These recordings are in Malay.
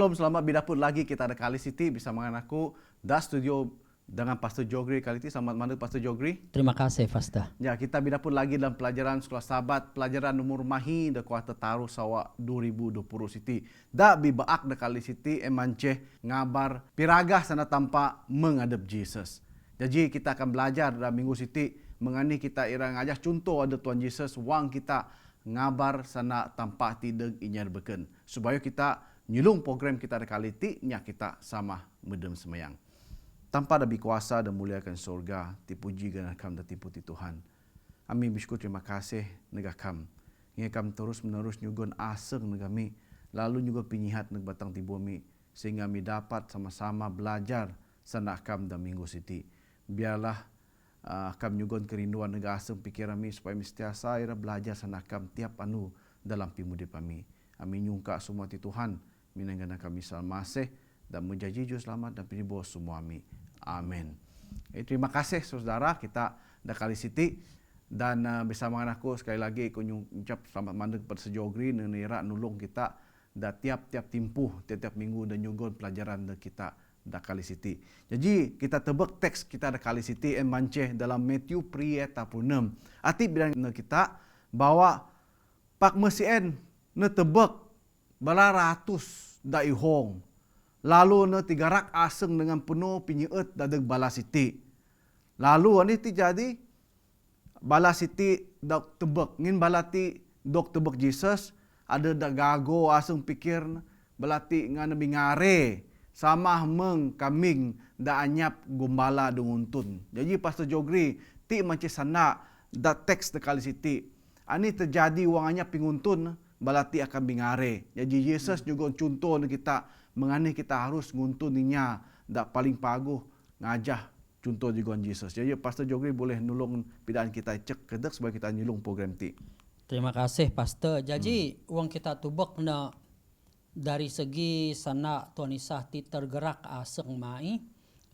Shalom, selamat bidapur lagi. Kita ada kali Siti bersama dengan aku. Das Studio dengan Pastor Jogri kali ini. Selamat malam Pastor Jogri. Terima kasih, Pastor. Ya, kita bidapur lagi dalam pelajaran Sekolah Sahabat, pelajaran umur mahi da kuarta taruh sawa 2020 Siti. Da bibaak da kali Siti emanceh ngabar piragah sana tanpa menghadap Jesus. Jadi kita akan belajar dalam minggu Siti mengani kita irang ajas contoh ada Tuhan Yesus wang kita ngabar sana tanpa tidak inyar beken supaya kita nyulung program kita ada kali ti nya kita sama medem semayang. Tanpa ada kuasa dan muliakan surga, tipuji ganakam dan tipu ti Tuhan. Amin bersyukur terima kasih negakam. Ngekam terus menerus nyugon aseng negami, lalu juga pinyihat neg batang ti bumi sehingga kami dapat sama-sama belajar sanakam dan minggu siti. Biarlah kami nyugon kerinduan neg aseng pikir kami supaya mistiasa ira belajar sanakam tiap anu dalam pimudip kami. Amin nyungka semua ti Tuhan. Minanggana kami salmaseh dan menjanji jujur selamat dan pilih bos semua kami. Amin. Terima kasih saudara kita dah kali Siti dan bersama dengan aku sekali lagi aku ucap selamat mandek kepada Sejogri nenira nulung kita dah tiap-tiap timpuh tiap-tiap minggu dan nyugon pelajaran kita dah kali Siti. Jadi kita tebak teks kita dah kali Siti manceh dalam Matthew prieta punem. Arti bilang kita bahwa pak mesien ne tebak bala ratus da ihong. Lalu ne tigarak aseng dengan penuh pinyeut dadeg bala Siti. Lalu ani ti jadi bala Siti dok tebek ngin bala ti dok tebek Jesus ada da gago aseng pikir bala ti ngan bingare sama meng kaming da anyap gumbala dunguntun. Jadi Pastor Jogri ti macam sana da teks da kali Siti. Ani terjadi wang anyap pinguntun balati akan bingare. Jadi Yesus juga contoh kita mengani kita harus nguntuninya dak paling paguh ngajah contoh juga Yesus. Jadi Pastor Jogri boleh nulung pidaan kita cek kedek supaya kita nyulung program ti. Terima kasih, Pastor. Jadi uang kita tubek na dari segi sana Tuhan Isa ti tergerak aseng mai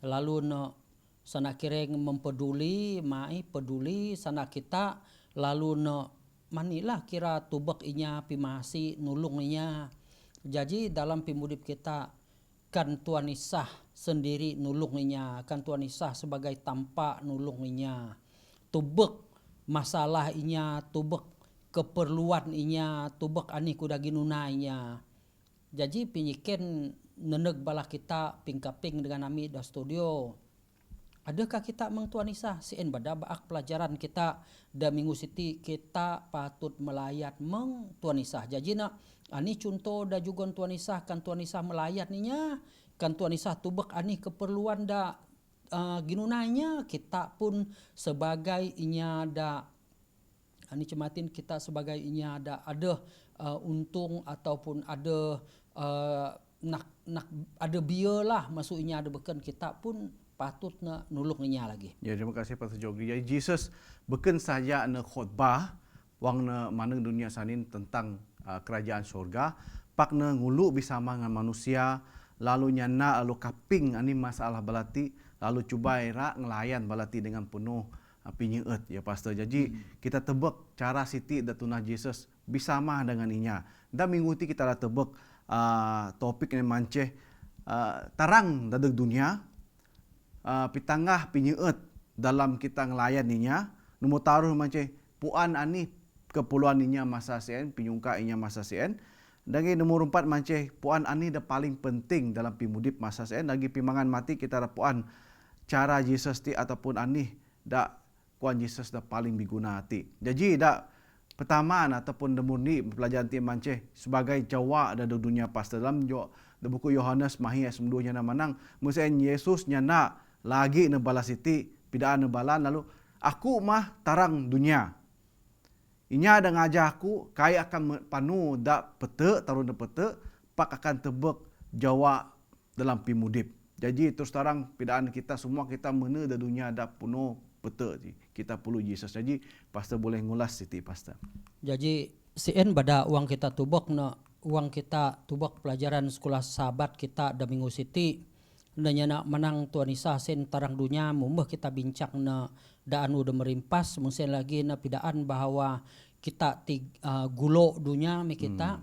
lalu na sana kireng mempeduli mai peduli sana kita lalu na manilah kira tubek inya pimasi nulung inya. Jadi dalam pimudip kita kan Tuhan Isa sendiri nulung inya, kan Tuhan Isa sebagai tampak nulung inya. Tubek masalah inya, tubek keperluan inya, tubek ani kuda ginuna inya. Jadi pinyiken neneg bala kita pingkaping dengan kami da studio. Adakah kita meng Tuhan Isa sien bada baak pelajaran kita da minggu siti kita patut melayat meng Tuhan Isa. Jadi na ani contoh da jugon Tuhan Isa kan Tuhan Isa melayat ninya kan Tuhan Isa tubek ani keperluan da ginunanya kita pun sebagai inya da ani cematin kita sebagai inya ada untung ataupun ada nak ada bialah masuk inya ada beken kita pun patut na nulung inya lagi. Ya, terima kasih Pastor Jogri. Jadi Jesus beken saja na khotbah wang na maneng dunia sanin tentang kerajaan surga, pak na ngulu bersama dengan manusia, lalu nyana lalu kaping ani masalah balati, lalu cuba era ngelayan balati dengan penuh pinyeut ya Pastor. Jadi kita tebak cara Siti da tunah Jesus bersama dengan inya. Dan minggu ti kita dah tebak topik yang manceh tarang dadeg dunia pitangah pinyeut dalam kita ngelayan ninya nomor taruh macam puan ani kepuluan ninya masa sien pinyungka inya masa sien dan nomor 4 macam puan ani dah paling penting dalam pimudip masa sien lagi pimangan mati kita ada puan cara Yesus ti ataupun ani dak kuan Yesus dah paling biguna hati. Jadi dak pertama ataupun demurni pelajaran ti macam sebagai jawab ada dunia pastor dalam buku Yohanes mahi ayat 9 nya manang musen Yesus nyana lagi ne bala Siti pidaan ne balan lalu aku mah tarang dunia. Inya ada ngajah aku kai akan panu dak pete taruh de pete pak akan tebek jawab dalam pimudip. Jadi terus terang pidaan kita semua kita mena da dunia dak penuh pete kita perlu Yesus. Jadi pastor boleh ngulas Siti pastor. Jadi sien bada uang kita tubek na uang kita tubek pelajaran sekolah sahabat kita da minggu siti nanya nak menang Tuhan Isa sen tarang dunia mumbah kita bincang na da anu da merimpas mungkin lagi na pidaan bahwa kita gulo dunia me kita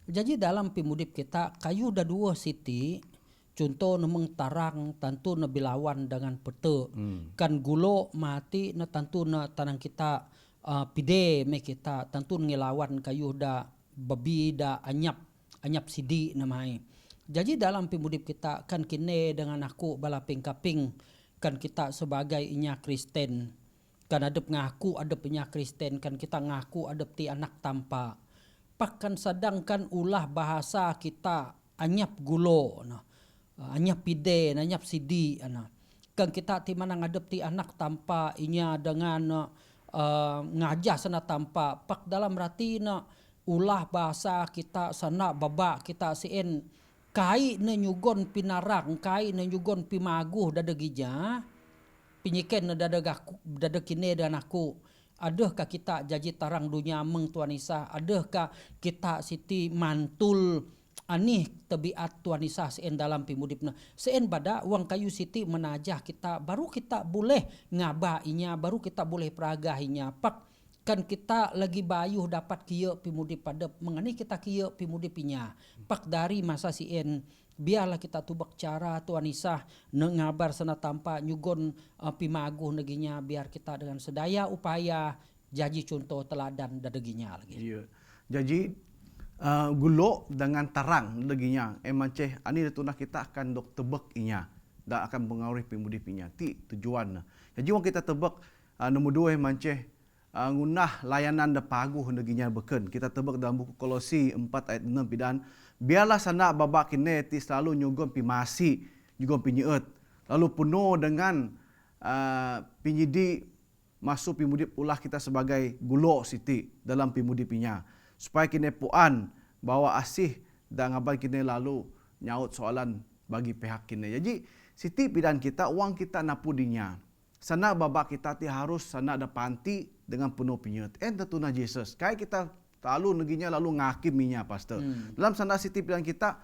Jadi dalam pimudip kita kayu dah dua siti. Contoh nemeng tarang tentu na bilawan dengan pete. Kan gulo mati na tentu na tanang kita pide me kita tentu ngelawan kayu da babi da anyap sidi namai. Jadi dalam pimudip kita kan kini dengan aku balaping kaping kan kita sebagai inya Kristen kan adep ngaku adep inya Kristen kan kita ngaku adep ti anak tampa. Pakan sedangkan ulah bahasa kita anyap gulo nah. Anyap pide, anyap sidi ana. Kan kita ti mana ngadep ti anak tanpa inya dengan ngajah sana tanpa pak dalam rati na ulah bahasa kita sana baba kita sien kai na nyugon pinarang kai na nyugon pimaguh dadagija pinyiken na dadakine dan aku adahkah kita jaji tarang dunia meng Tuhan Isa adahkah kita siti mantul anih tabiat Tuhan Isa seen dalam pimudipna seen pada uang kayu siti menajah kita baru kita boleh ngabainya baru kita boleh peragahinya pak kan kita lagi bayuh dapat kieu pimudip pada mengani kita kieu pimudipinya pak dari masa sien biarlah kita tubak cara Tuhan Isa ngabar sana tanpa nyugon pimaguh neginya biar kita dengan sedaya upaya jaji contoh teladan dadeginya lagi. Iya. Jadi gulo dengan terang leginya ceh ani tunah kita akan dok tebek inya dan akan mengaruhi pimudipinya ti tujuan. Jadi wong kita tebek nombor 2 ceh ngunah layanan da paguh leginya beken kita tebek dalam buku Kolosi 4 ayat 6 pidan biarlah sana babak kini ti selalu nyugon pimasi nyugon pinyeut lalu penuh dengan pinyidi masuk pimudip ulah kita sebagai gulo siti dalam pimudipinya supaya kini puan bawa asih dan ngaban kini lalu nyaut soalan bagi pihak kini. Jadi siti pidan kita uang kita napudinya. Sana babak kita ti harus sana ada panti dengan penuh pinyut. Tentu na Jesus. Kayak kita lalu neginya lalu ngakiminya pastor. Dalam sana siti pidan kita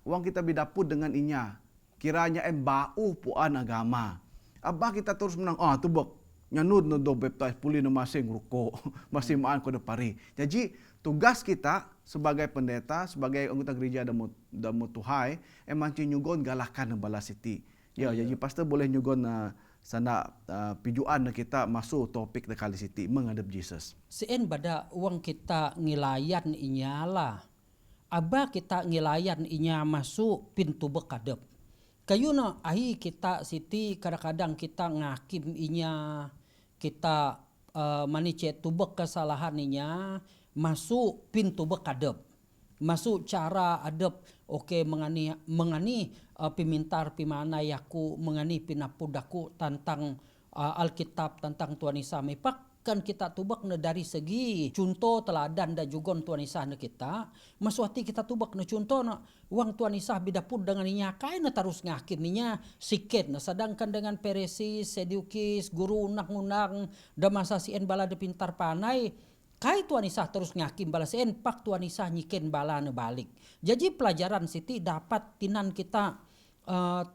uang kita bidapud dengan inya. Kiranya bau puan agama. Abah kita terus menang tubok nyanud no do baptize puli no masing ruko masing maan ko pari. Jadi tugas kita sebagai pendeta sebagai anggota gereja damu Tuhai nyugon galakan bala siti. Ya jadi pastor boleh nyugon sana pijuan kita masuk topik kali siti menghadap Jesus. Sien pada uang kita ngilayan inyala. Aba kita ngilayan inya masuk pintu bekadep. Kayuna ahi kita siti kadang-kadang kita ngakim inya kita manice tubek kesalahan inya masuk pintu bekadep masuk cara adep mengani pimintar pimana yaku mengani pinapudaku tentang Alkitab tentang Tuhan Isa mepak kan kita tubak dari segi contoh teladan dan juga Tuhan Isa kita masuk hati kita tubak contoh uang Tuhan Isa bidapun dengan inya kaina terus ngakiminya sikit sedangkan dengan Peresis, Sedukis, guru unang-unang da masa sien bala de pintar panai kai Tuhan Isa terus ngakim bala sien pak Tuhan Isa nyiken bala ne balik. Jadi pelajaran siti dapat tinan kita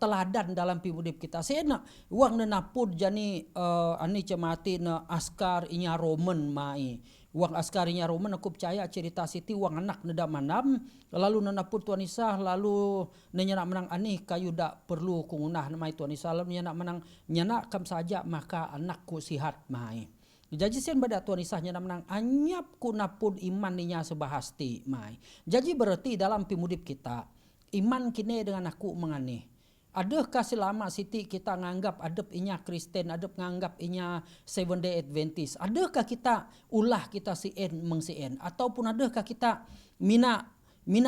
teladan dalam pimudip kita. Sena uang nenapud jani ani cemati na askar inya Roman mai. Uang askar inya Roman aku percaya cerita siti uang anak neda manam lalu nenapud Tuhan Isa lalu nenyanak menang ani kayu dak perlu kungunah namai Tuhan Isa lalu nenyanak menang nyanak kam saja maka anakku sihat mai. Jadi sen bada Tuhan Isa nyanak menang anyap ku napud iman ninya sebahasti mai. Jadi berarti dalam pimudip kita iman kini dengan aku mengani. Adakah selama siti kita nganggap adep inya Kristen, adep nganggap inya Seventh Day Adventist? Adakah kita ulah kita sien mengsien? Ataupun adakah kita mina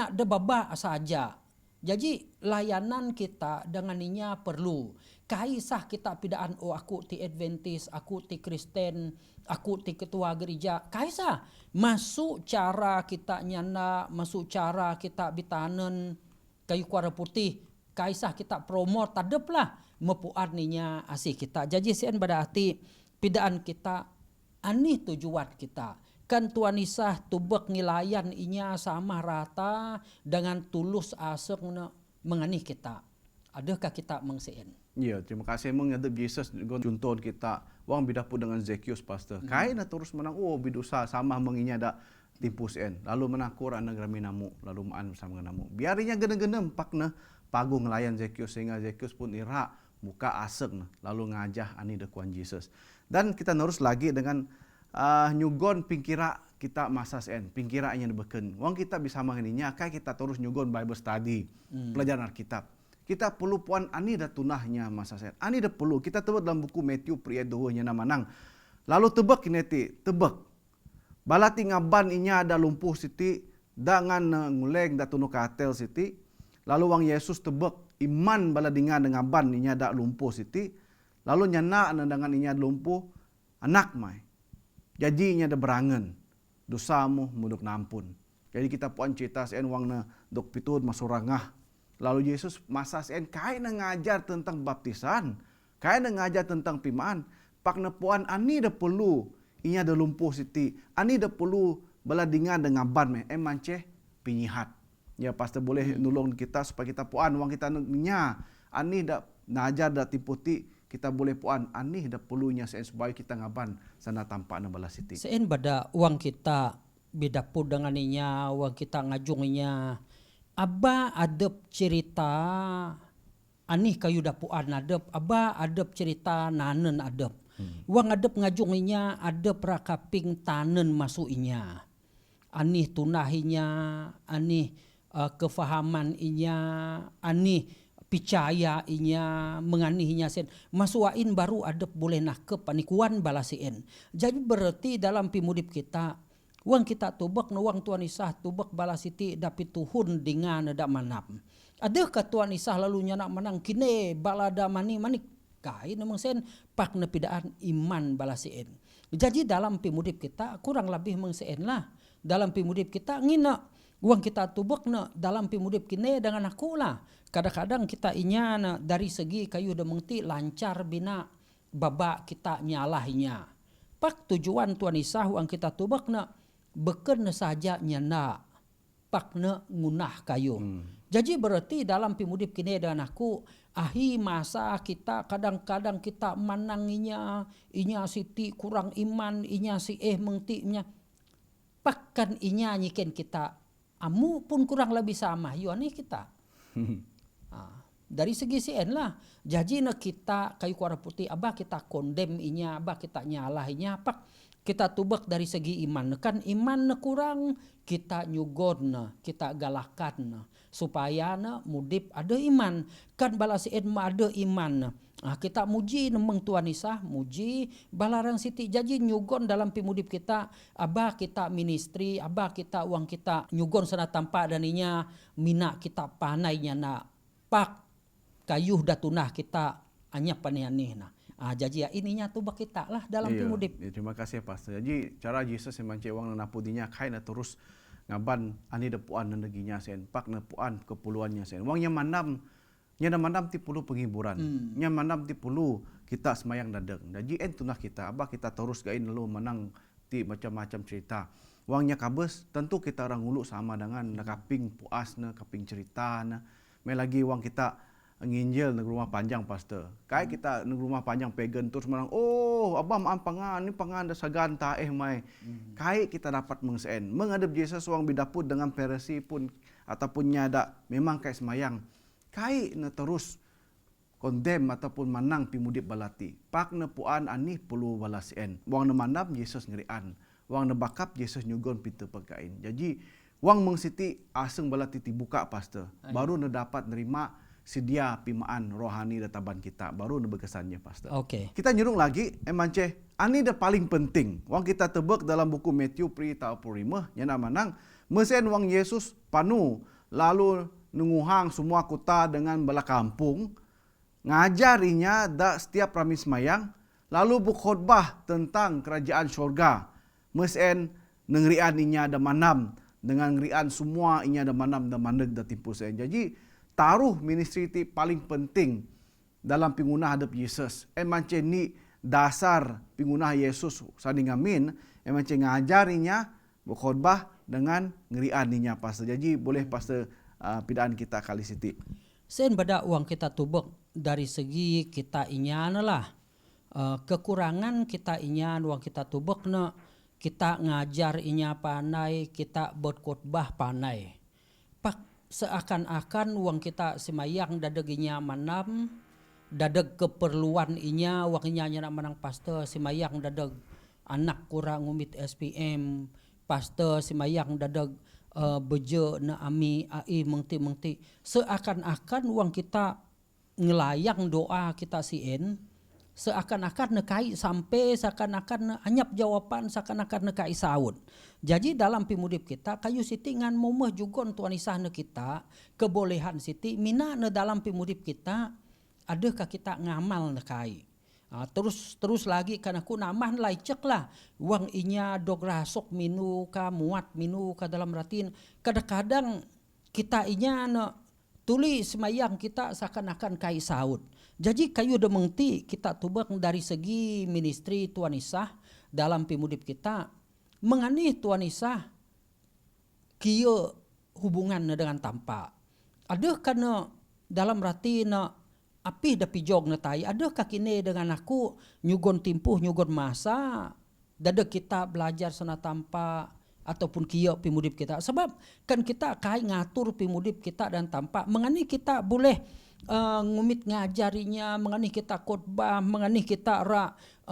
de baba saja? Jadi layanan kita dengan inya perlu. Kaisah kita pidaan aku ti Adventist, aku ti Kristen, aku ti ketua gereja. Kaisah masuk cara kita nyana, masuk cara kita bitanen kayu kuara putih kaisah kita promote tadep lah mepuan ninya asih kita. Jadi sien pada hati pidaan kita ani tujuan kita. Kan Tuhan Isa tubek ngilayan inya sama rata dengan tulus asek menganih kita. Adakah kita mengsien? Ya, terima kasih menghadap Jesus contoh kita. Wang bidapur dengan Zekius pastor. Kain terus menang bidosa sama menginya timpu sen. Lalu menakur anak grami namu, lalu maan bersama namu. Biarinya gena-gena pakna pagu ngelayan Zekius sehingga Zekius pun ira buka asek lalu ngajah ani dekuan Yesus. Dan kita terus lagi dengan nyugon pingkira kita masa sen, pingkira nya beken. Wang kita bisa mangininya kai kita terus nyugon Bible study, pelajaran Alkitab. Kita perlu puan ani da tunahnya masa sen. Ani da perlu kita tebak dalam buku Matthew pria dohnya namanang. Lalu tebak kineti, tebak. Balati ngaban inya ada lumpuh siti dengan nguleng da tunu katel siti. Lalu wang Yesus tebak iman bala dengan ban inya da lumpuh siti. Lalu nyana dengan inya lumpuh anak mai. Jadi inya da berangan. Dosamu muduk nampun. Jadi kita puan cerita sen wang na dok pitud masurangah. Lalu Yesus masa sen kai na ngajar tentang baptisan. Kai na ngajar tentang pimaan. Pak na puan ani da perlu inya da lumpuh siti. Ani da perlu bala dengan ban mai. Mance pinyihat. Ya pasti boleh nulung kita supaya kita puan wang kita nya ani dak najar dak tiputi kita boleh puan ani dak perlunya sen supaya kita ngaban sana tampak na bala siti. Sen bada uang kita beda pun dengan inya, uang kita ngajunginya. Aba adep cerita ani kayu dapuan adep, aba adep cerita nanen adep. Uang adep ngajunginya adep rakaping tanen masukinya. Ani tunahinya, ani kefahaman inya, ani percaya inya, menganihinya sen. Masuain baru adep boleh nakep panikuan balasien. Jadi berarti dalam pimudip kita, wang kita tubak na wang Tuhan Isah tubak balasiti dapat tuhun dengan ada manap. Ada ke Tuhan Isah lalu nak menang kine balada mani kai namang sen pak na pidaan iman balasien. Jadi dalam pimudip kita kurang lebih mengsen lah. Dalam pimudip kita ngina uang kita tubak na dalam pimudip kine dengan aku lah. Kadang-kadang kita inya na dari segi kayu demengti lancar bina babak kita nyalahnya. Pak tujuan Tuhan Isah uang kita tubak na beken saja nyana pak na ngunah kayu. Jadi berarti dalam pimudip kine dengan aku ahi masa kita kadang-kadang kita mananginya inya siti kurang iman inya si mengtinya pakkan inya nyiken kita amu pun kurang lebih sama yuani kita. Dari segi CN lah. Jadi na kita kayu kuara putih abah kita kondem inya abah kita nyalah inya pak kita tubak dari segi iman. Kan iman na kurang kita nyugon na kita galakan na supaya na mudip ada iman. Kan bala CN ma ada iman na. Kita muji nemeng Tuhan Isah, muji balarang siti jadi nyugon dalam pimudip kita, abah kita ministry, abah kita uang kita nyugon sana tampak dan inya mina kita panainya na pak kayuh datunah kita anyap paneaneh na. Jadi ya ininya tuh kita lah dalam pimudip. Ya, terima kasih Pastor. Jadi cara Yesus yang mance wang napudinya kai na terus ngaban ani depuan na neginya sen pak na puan kepuluannya sen. Wang yang manam nya mandam ti pulu penghiburan. Nya mandam ti pulu kita semayang dadeng. Jadi tunah kita abah kita terus gain lu menang ti macam-macam cerita. Wangnya kabes tentu kita orang ngulu sama dengan nakaping puas na kaping cerita na. Mai lagi wang kita nginjil neg rumah panjang Pastor. Kai kita neg rumah panjang pagan terus menang oh abah maam pangan ni pangan da sagan ta mai. Kai kita dapat mengsen menghadap Yesus wang bidaput dengan Farisi pun ataupun nyada memang kai semayang. Kai na terus kondem ataupun manang pimudip balati. Pak na puan ani pulu balasien. Wang na manam Yesus ngerian. Wang na bakap Yesus nyugon pintu pagkain. Jadi wang mengsiti aseng balati dibuka Pastor. Baru na dapat nerima sedia pimaan rohani databan kita. Baru na berkesannya Pastor. Okay. Kita nyurung lagi emance ani da paling penting. Wang kita tebak dalam buku Matthew pri tau purimah nya manang mesen wang Yesus panu lalu nunguhang semua kota dengan bala kampung, ngajarinya da setiap ramis mayang, lalu berkhotbah tentang kerajaan syurga. Mesen nengrian inya da manam, dengan ngrian semua inya da manam da mandeg da timpu sen. Jadi taruh ministry ti paling penting dalam pingunah hadap Yesus. Emance ni dasar pingunah Yesus sanding amin, emance ngajarinya berkhotbah dengan ngrian inya Pastor. Jadi boleh Pastor pidaan kita kali siti. Sen bada uang kita tubek dari segi kita inyan lah. Kekurangan kita inyan uang kita tubek na kita ngajar inya panai, kita berkhotbah panai. Pak seakan-akan wang kita semayang dadeg inya manam, dadeg keperluan inya wang inya nyana manang pastor semayang dadeg anak kurang ngumit SPM, pastor semayang dadeg beje na ami ai mengti seakan-akan wang kita ngelayang doa kita sien seakan-akan nekai sampai seakan-akan ne anyap jawaban seakan-akan nekai saud. Jadi dalam pimudip kita kayu siti ngan momeh jugon tuan isah ne kita kebolehan siti mina ne dalam pimudip kita adakah kita ngamal nekai. Terus lagi karena ku namah lai cek lah wang inya dog rasok minu ka muat minu ka dalam ratin kadang-kadang kita inya ne tuli semayang kita seakan-akan kai saud. Jadi kayu demengti kita tubak dari segi ministry Tuan Isah dalam pimudip kita mengani Tuan Isah kieu hubungan dengan tampa. Ada karena dalam rati na api da pijog na tai adakah kini dengan aku nyugon timpuh nyugon masa dada kita belajar sana tanpa ataupun kieu pimudip kita sebab kan kita kai ngatur pimudip kita dan tanpa mengani kita boleh ngumit ngajarinya mengani kita khotbah mengani kita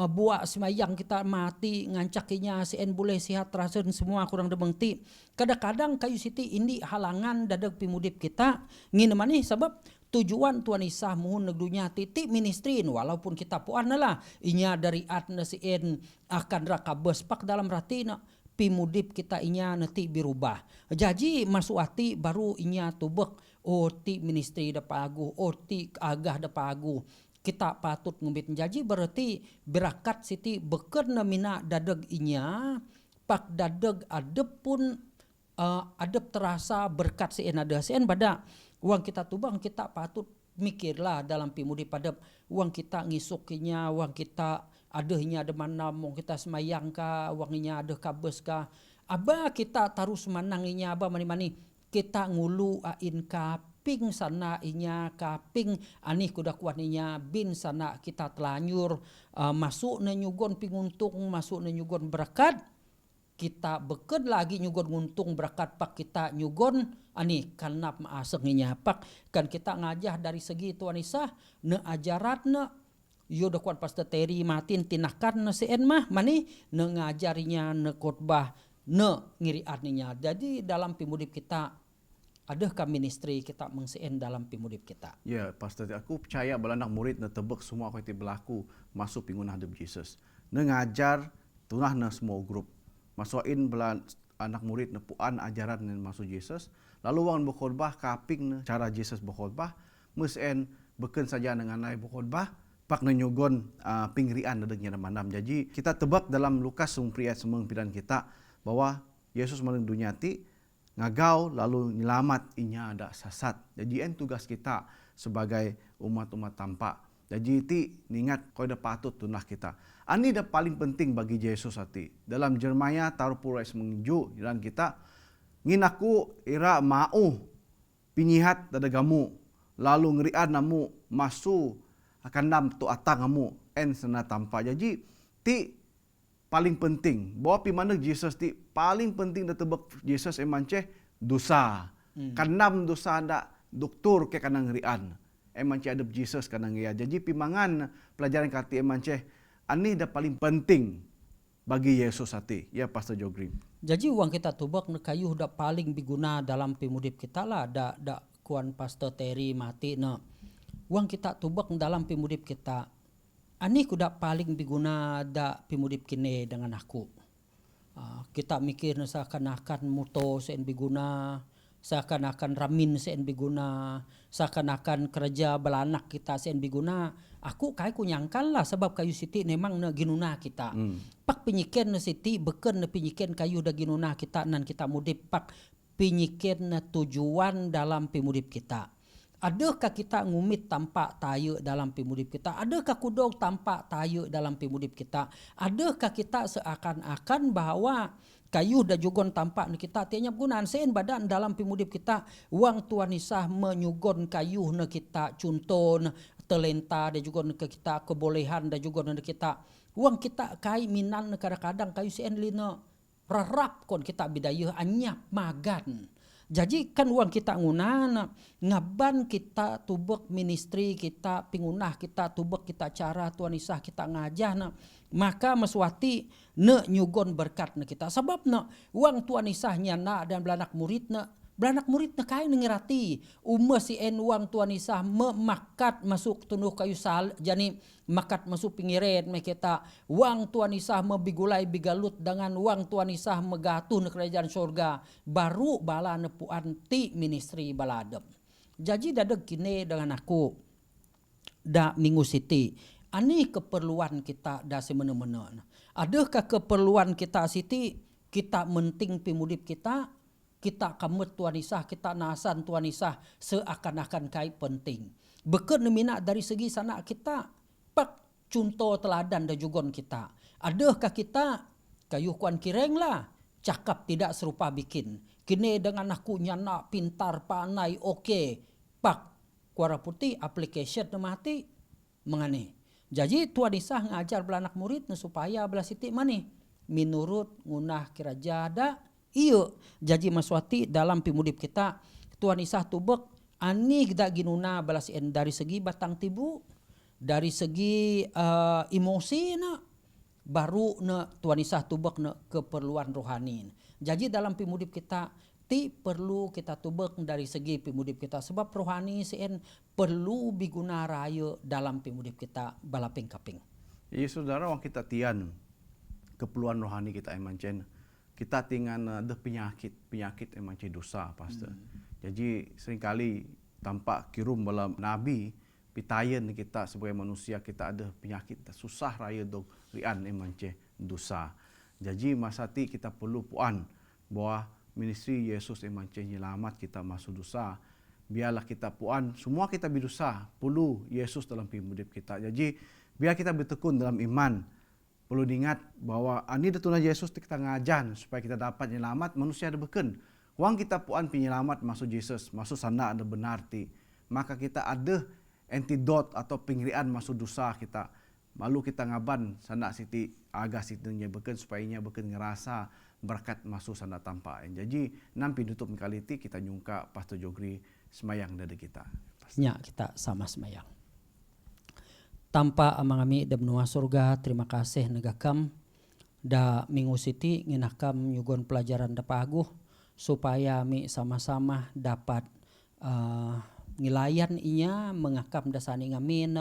buat semayang kita mati ngancakinya sien boleh sihat rasen semua kurang demengti kadang-kadang kayu siti indi halangan dadag pimudip kita ngin mani sebab tujuan Tuan Isah muhun negdunya titik ministrin walaupun kita puan lah inya dari adna sien akan rakabes pak dalam ratina pimudip kita inya nanti berubah. Jadi masuati baru inya tubek ti ministri da pagu ti agah da pagu kita patut ngumbit jadi berarti berakat siti beken mina dadeg inya pak dadeg adep pun adep terasa berkat sien ada sien pada uang kita tubang kita patut mikirlah dalam pimudi pada uang kita ngisukinya uang kita adahnya ada mana mau kita semayang ka uangnya ada kabes ka aba kita taruh semananginya aba mani-mani kita ngulu ain kaping sana inya kaping anih kuda kuaninya bin sana kita telanyur masuk na nyugon pinguntung masuk na nyugon berkat kita beked lagi nyugon nguntung berkat pak kita nyugon ani kanap maasenginya pak kan kita ngajah dari segi Tuan Isah ne ajarat ne yo dakuan pastor Terry matin tinakan ne seen mah mani ne ngajarinya ne khotbah ne ngirianinya jadi dalam pimudip kita adakah ministry kita mengseen dalam pimudip kita ya pastor aku percaya bala anak murid ne tebek semua aku ti berlaku masuk pingun hadap Jesus ne ngajar tunah ne semua grup masukin bela anak murid nepuan ajaran yang masuk Yesus lalu wang berkhotbah kaping cara Yesus berkhotbah mesen beken saja dengan naik berkhotbah pak nyugon pingrian dadegnya manam jadi kita tebak dalam Lukas sumpriat semeng pidan kita bahwa Yesus maling dunyati ngagau lalu nyelamat inya ada sasat jadi tugas kita sebagai umat-umat tampak jadi ti ningat kau dah patut tunah kita. Ani dah paling penting bagi Yesus hati. Dalam Jeremia taruh purais menginju dan kita nginaku ira mau pinyihat dadagamu lalu ngerian namu masu akan dam tu atang kamu en sena tanpa. Jadi ti paling penting bahwa pi mana Yesus ti paling penting dah tebak Yesus emanceh dosa. Kanam dosa anda doktor ke kanang ngerian. Emanceh adep Jesus kanang ya. Jadi pimangan pelajaran kati emanceh ani dah paling penting bagi Yesus hati. Ya Pastor Jogrim. Jadi uang kita tubak kayu dah paling diguna dalam pimudip kita lah da kuan Pastor Terry mati na. Uang kita tubak dalam pimudip kita. Ani kuda paling diguna da pimudip kini dengan aku. Kita mikir seakan-akan muto sen biguna, seakan-akan ramin sen biguna, seakan-akan kerja belanak kita sen biguna. Aku kayak ku nyangkal lah sebab kayu siti memang na ginuna kita. Pak pinyiken na siti beken na pinyiken kayu da ginuna kita nan kita mudip pak pinyiken na tujuan dalam pimudip kita. Adakah kita ngumit tanpa tayu dalam pimudip kita? Adakah kudog tanpa tayu dalam pimudip kita? Adakah kita seakan-akan bahwa kayu da jugon tanpa kita tianya gunaan sen badan dalam pimudip kita uang Tuan Isah menyugon kayu na kita contoh talenta da jugon ke kita kebolehan da jugon na kita uang kita kai minan kadang-kadang kayu sen lina rarap kon kita bidayeuh anyap magan. Jadi kan uang kita ngunana ngaban kita tubek ministry kita pingunah kita tubek kita cara Tuhan Isah kita ngajah maka meswati ne nyugon berkat na kita sebab na uang Tuhan Isah nyana dan belanak murid na kain ngirati si en uang Tuhan Isah memakat masuk tunuh kayu sal jani makat masuk pingiren me kita uang Tuhan Isah mebigulai bigalut dengan uang Tuhan Isah megatuh na kerajaan surga baru bala nepuan ti ministry baladem. Jadi dadeg kini dengan aku da Minggu Siti ani keperluan kita da semena-mena. Adakah keperluan kita Siti kita menting pimudip kita kamut Tuhan Isah, kita nasan Tuhan Isah seakan-akan kai penting. Beken mina dari segi sana kita pak contoh teladan dan jugon kita. Adakah kita kayu kuan kireng lah cakap tidak serupa bikin. Kini dengan aku nyana pintar panai oke pak kuara putih application mati mengani. Jadi Tuhan Isah ngajar belanak murid supaya belah siti mani menurut ngunah kira jada iyo. Jadi maswati dalam pimudip kita Tuhan Isah tubek ani kita ginuna balas dari segi batang tibu dari segi emosi na baru na Tuhan Isah tubek na keperluan rohani. Jadi dalam pimudip kita ti perlu kita tubek dari segi pimudip kita sebab rohani sien perlu biguna raya dalam pimudip kita balaping kaping. Iya saudara, wang kita tian keperluan rohani kita emancen. Kita tinggal ada penyakit emancen dosa pastor. Jadi seringkali tampak kirum dalam nabi pitayen kita sebagai manusia kita ada penyakit susah raya dog rian emancen dosa. Jadi masati kita perlu puan bahwa ministry Yesus emancen nyelamat kita masuk dosa. Biarlah kita puan semua kita berdosa perlu Yesus dalam pimudip kita. Jadi biar kita bertekun dalam iman. Perlu diingat bahwa ini datuna Yesus kita ngajan supaya kita dapat nyelamat manusia ada beken. Wang kita puan penyelamat masuk Yesus, masuk sana ada benar ti. Maka kita ada antidot atau pengirian masuk dosa kita. Malu kita ngaban sana siti agak situnya beken supaya nya beken ngerasa berkat masuk sana tanpa. Jadi nampi tutup kali ti kita nyungka Pastor Jogri semayang dari kita. Nya kita sama semayang. Tanpa amang ami da benua surga, terima kasih negakam da Minggu Siti nginakam nyugon pelajaran da paguh supaya mi sama-sama dapat ngilayan inya mengakam da sani ngamin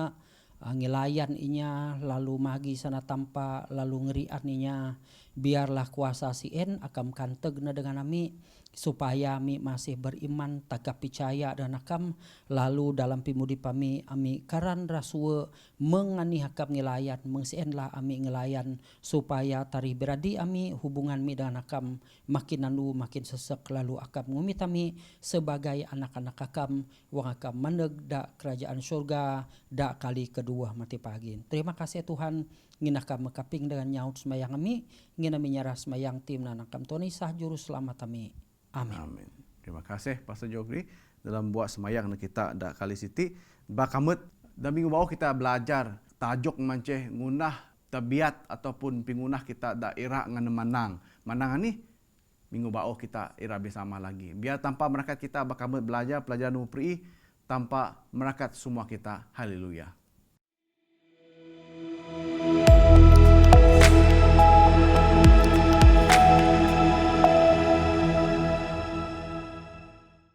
ngilayan inya lalu magi sana tanpa lalu ngerian inya biarlah kuasa sien akam kanteg na dengan ami supaya ami masih beriman tagap percaya dan akam lalu dalam pimudip ami karan rasua mengani hakam ngelayan mengsienlah ami ngelayan supaya tari beradi ami hubungan mi dengan akam makin anu makin sesek lalu akam ngumit ami sebagai anak-anak akam wang akam maneg da kerajaan surga da kali kedua mati pagi. Terima kasih Tuhan nginakam mekaping dengan nyaut semayang ami ngina minyarah semayang tim nanakam Tuhan Isah juru selamat ami. Amin. Amin. Terima kasih Pastor Jogri dalam buat semayang kita da kali siti. Bakamut dan minggu bawah kita belajar tajuk manceh ngunah tabiat ataupun pingunah kita daerah ngan manang. Manang ni minggu bawah kita ira bersama lagi. Biar tanpa merakat kita bakamut belajar pelajaran umur pri tanpa merakat semua kita. Haleluya.